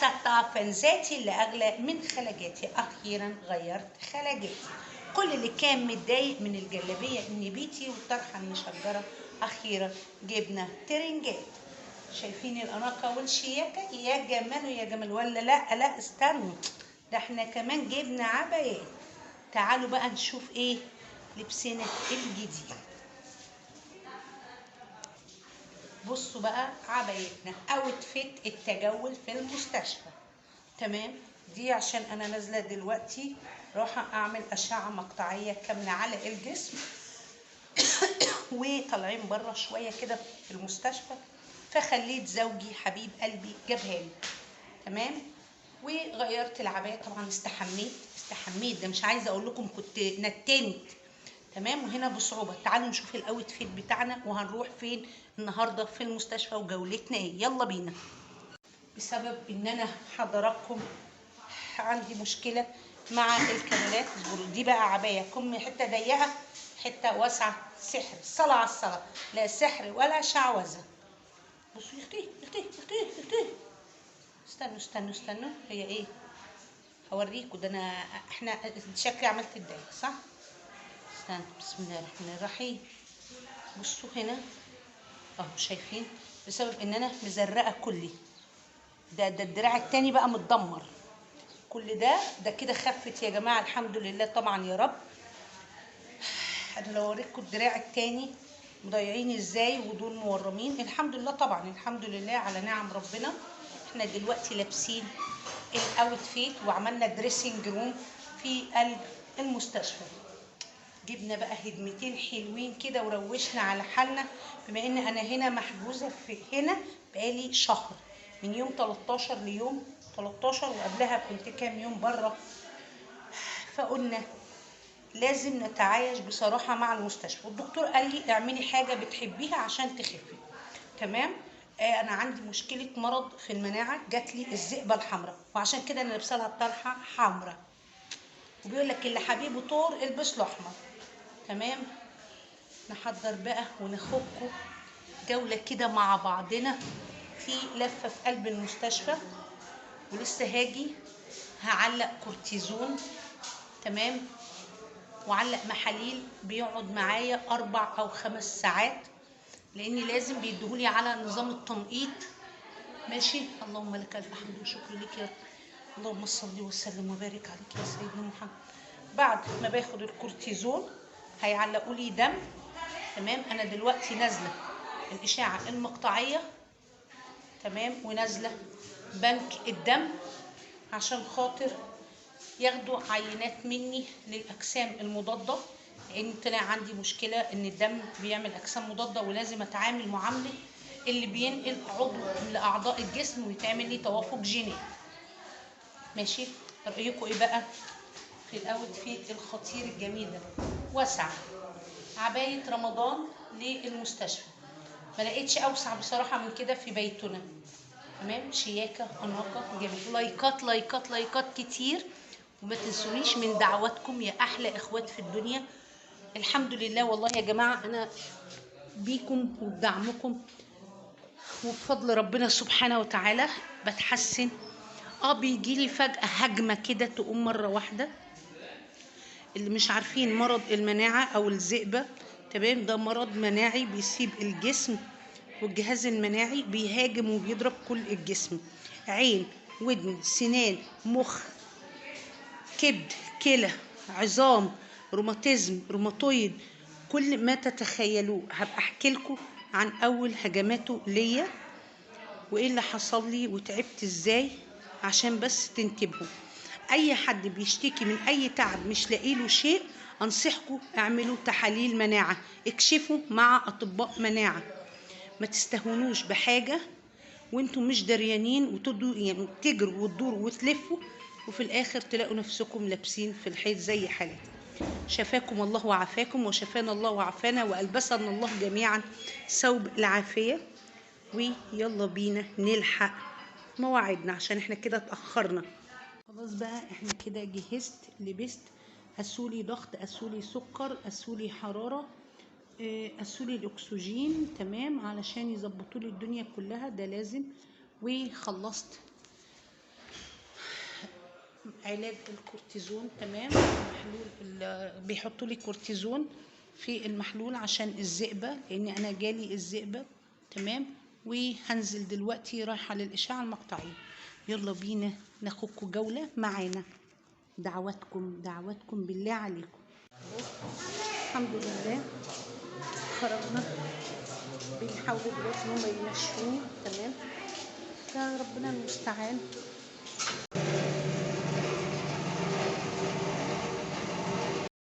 استطافا ذاتي اللي أغلى من خلاجاتي. أخيرا غيرت خلاجاتي. كل اللي كان متضايق من الجلابية النبيتي والطرحة المشجرة أخيرا جبنا ترنجات. شايفين الأناقة والشياكة؟ يا جمال يا جمال. ولا لا استنوا، ده احنا كمان جبنا عبايات. تعالوا بقى نشوف ايه لبسنا الجديد. بصوا بقى عبايتنا اوتفيت التجول في المستشفى. تمام، دي عشان انا نازله دلوقتي رايحه اعمل اشعه مقطعيه كامله على الجسم وطالعين بره شويه كده في المستشفى، فخليت زوجي حبيب قلبي جابها لي. تمام، وغيرت العبايه طبعا. استحميت، ده مش عايزه اقول لكم كنت نتنت. تمام، وهنا بصعوبه. تعالوا نشوف الاوتفيت بتاعنا وهنروح فين النهارده في المستشفى وجولتنا ايه. يلا بينا. بسبب ان انا حضراتكم عندي مشكله مع الكمالات. دي بقى عبايه كم حته ضيقه حته واسعه. سحر، الصلاه على الصلاه، لا سحر ولا شعوذه. بصوا اختي استنوا هي ايه؟ هوريكم. ده احنا شكلي عملت الدايره صح؟ استنى، بسم الله الرحمن الرحيم. بصوا هنا اهو، شايفين؟ بسبب ان انا مزرقه كلي. ده الدراع التاني بقى متدمر. كل ده كده خفت يا جماعه الحمد لله طبعا يا رب. انا لو اوريكم الدراع التاني مضيعين ازاي ودول مورمين. الحمد لله طبعا، الحمد لله على نعم ربنا. احنا دلوقتي لابسين الاوتفيت وعملنا دريسنج روم في قلب المستشفى. جبنا بقى هدمتين حلوين كده وروشنا على حالنا، بما ان انا هنا محجوزه في هنا بقالي شهر، من يوم 13 ليوم 13، وقبلها كنت كام يوم بره. فقلنا لازم نتعايش بصراحه مع المستشفى. والدكتور قال لي اعملي حاجه بتحبيها عشان تخفي. تمام، انا عندي مشكله مرض في المناعه، جات لي الذئبه الحمراء، وعشان كده انا لابسه لها طرحه حمراء. وبيقول لك اللي حبيبه طور البس له احمر. تمام، نحضر بقى وناخدكم جولة كده مع بعضنا في لفة في قلب المستشفى. ولسه هاجي هعلق كورتيزون. تمام، وعلق محاليل بيقعد معايا 4 أو 5 ساعات، لأني لازم بيديهولي على نظام التنقيط. ماشي، اللهم لك الف حمد وشكر لك يا رب. اللهم صل وسلم وبارك عليك يا سيدنا محمد. بعد ما باخد الكورتيزون هيعلقوا لي دم. تمام، انا دلوقتي نازله الاشعه المقطعيه. تمام، ونازله بنك الدم عشان خاطر ياخدوا عينات مني للاجسام المضاده، لان طلع عندي مشكله ان الدم بيعمل اجسام مضاده، ولازم اتعامل معامله اللي بينقل عضو لاعضاء الجسم ويتعمل لي توافق جيني. ماشي، رايكم ايه بقى في الاوتفيت الخطير الجميل ده؟ واسعه، عبايه رمضان للمستشفى. ما لقيتش اوسع بصراحه من كده في بيتنا. تمام، شياكه اناقه جميل. لايكات كتير، وما تنسونيش من دعواتكم يا احلى اخوات في الدنيا. الحمد لله والله يا جماعه انا بيكم وبدعمكم وبفضل ربنا سبحانه وتعالى بتحسن. بيجيلي فجأة هجمة كده تقوم مرة واحدة. اللي مش عارفين مرض المناعة أو الذئبة، تمام، ده مرض مناعي بيسيب الجسم، والجهاز المناعي بيهاجم وبيضرب كل الجسم. عين، ودن، سنان، مخ، كبد، كلى، عظام، روماتيزم، روماتويد، كل ما تتخيلوه. هبقى احكي لكم عن اول هجماته ليا وايه اللي حصل لي وتعبت ازاي، عشان بس تنتبهوا. اي حد بيشتكي من اي تعب مش لاقي له شيء، انصحكم اعملوا تحاليل مناعه، اكشفوا مع اطباء مناعه. ما تستهونوش بحاجه وانتم مش دريانين يعني تجروا وتدوروا وتلفوا، وفي الاخر تلاقوا نفسكم لابسين في الحيط زي حالتي. شفاكم الله وعافاكم، وشفانا الله وعافانا، والبسنا الله جميعا ثوب العافيه. ويلا بينا نلحق مواعيدنا عشان احنا كده اتأخرنا. خلاص بقى احنا كده جهزت، لبست، قاسولي ضغط، قاسولي سكر، قاسولي حرارة، قاسولي الاكسجين. تمام، علشان يظبطوا لي الدنيا كلها، ده لازم. وخلصت علاج الكورتيزون، تمام. محلول بيحطوا لي كورتيزون في المحلول عشان الذئبه، لان انا جالي الذئبه، تمام. وهنزل دلوقتي رايحه للاشعه المقطعيه. يلا بينا ناخدكم جوله معانا. دعواتكم بالله عليكم. الحمد لله خرجنا، بنحاول دلوقتي ان هم يمشوني، تمام. فربنا المستعان.